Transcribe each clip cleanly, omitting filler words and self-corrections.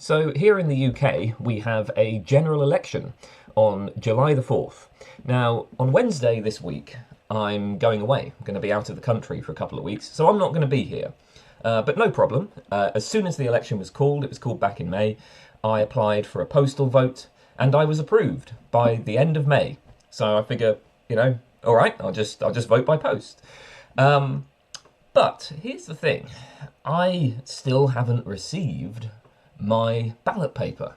So here in the UK, we have a general election on July the 4th. Now, on Wednesday this week, I'm going away. I'm going to be out of the country for a couple of weeks, so I'm not going to be here. But no problem. As soon as the election was called, it was called back in May, I applied for a postal vote, and I was approved by the end of May. So I figure, all right, I'll just vote by post. But here's the thing, I still haven't received my ballot paper.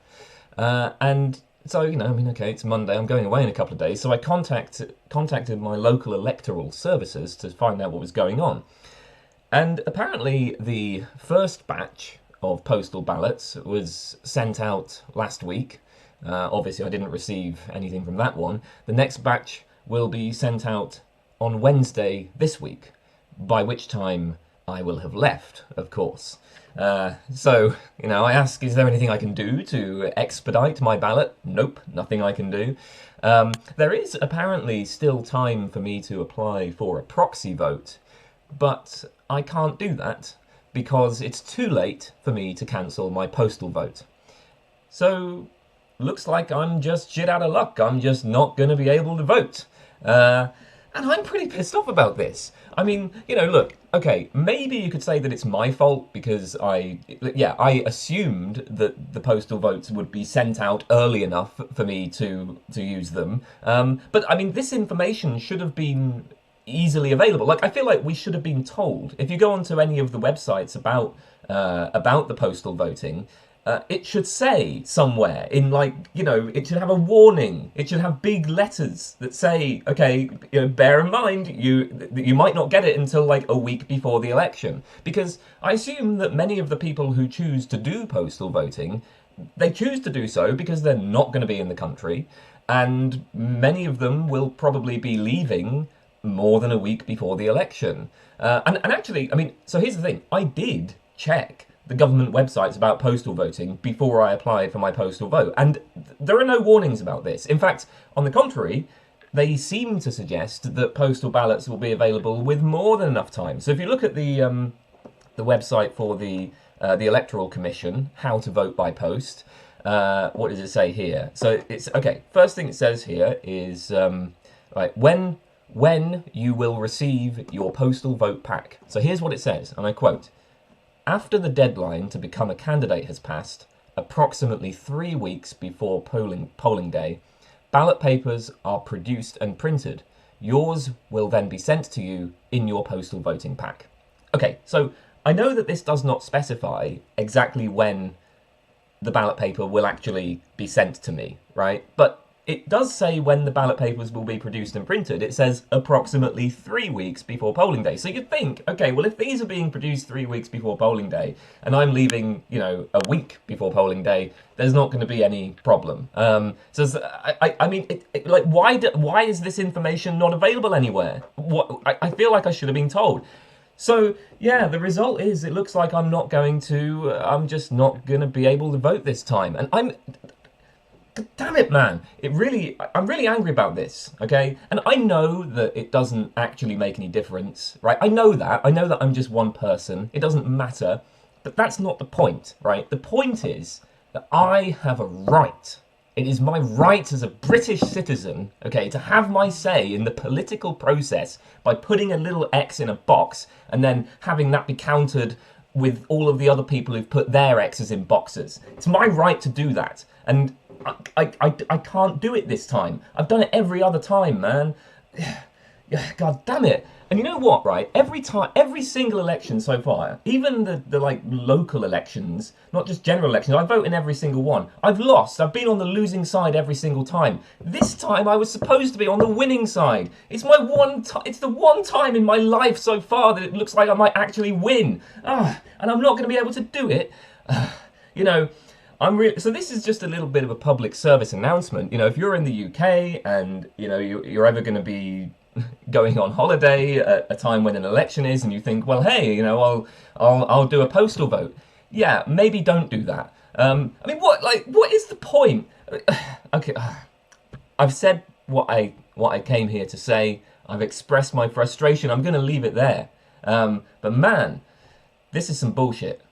And so, okay, it's Monday, I'm going away in a couple of days, so I contacted my local electoral services to find out what was going on. And apparently the first batch of postal ballots was sent out last week. Obviously I didn't receive anything from that one. The next batch will be sent out on Wednesday this week, by which time I will have left, of course. So, I ask, is there anything I can do to expedite my ballot? Nope, nothing I can do. There is apparently still time for me to apply for a proxy vote, but I can't do that because it's too late for me to cancel my postal vote. So, looks like I'm just shit out of luck. I'm just not going to be able to vote. And I'm pretty pissed off about this. I mean, look, okay, maybe you could say that it's my fault because I assumed that the postal votes would be sent out early enough for me to use them. But I mean, this information should have been easily available. Like, I feel like we should have been told. If you go onto any of the websites about the postal voting, it should say somewhere in it should have a warning. It should have big letters that say, okay, bear in mind you might not get it until like a week before the election. Because I assume that many of the people who choose to do postal voting, they choose to do so because they're not going to be in the country, and many of them will probably be leaving more than a week before the election. And actually, I mean, so here's the thing. I did check the government websites about postal voting before I applied for my postal vote, and there are no warnings about this. In fact, on the contrary, they seem to suggest that postal ballots will be available with more than enough time. So if you look at the website for the Electoral Commission, how to vote by post, what does it say here? So it's okay. First thing it says here is right, when you will receive your postal vote pack. So here's what it says, and I quote: "After the deadline to become a candidate has passed, approximately 3 weeks before polling day, ballot papers are produced and printed. Yours will then be sent to you in your postal voting pack." Okay, so I know that this does not specify exactly when the ballot paper will actually be sent to me, right? But it does say when the ballot papers will be produced and printed. It says approximately 3 weeks before polling day. So you'd think, okay, well, if these are being produced 3 weeks before polling day, and I'm leaving, a week before polling day, there's not going to be any problem. So I mean, why is this information not available anywhere? I feel like I should have been told. So yeah, the result is it looks like I'm just not going to be able to vote this time, and damn it, man. I'm really angry about this, okay? And I know that it doesn't actually make any difference, right? I know that I'm just one person. It doesn't matter. But that's not the point, right? The point is that I have a right. It is my right as a British citizen, okay, to have my say in the political process by putting a little X in a box and then having that be countered with all of the other people who've put their X's in boxes. It's my right to do that. And I can't do it this time. I've done it every other time, man. God damn it. And you know what, right? Every single election so far, even the local elections, not just general elections, I vote in every single one. I've lost. I've been on the losing side every single time. This time I was supposed to be on the winning side. It's the one time in my life so far that it looks like I might actually win. And I'm not going to be able to do it. So this is just a little bit of a public service announcement. If you're in the UK and you're ever going to be going on holiday at a time when an election is, and you think, well, hey, I'll do a postal vote. Yeah, maybe don't do that. I mean, what is the point? Okay, I've said what I came here to say. I've expressed my frustration. I'm going to leave it there. But man, this is some bullshit.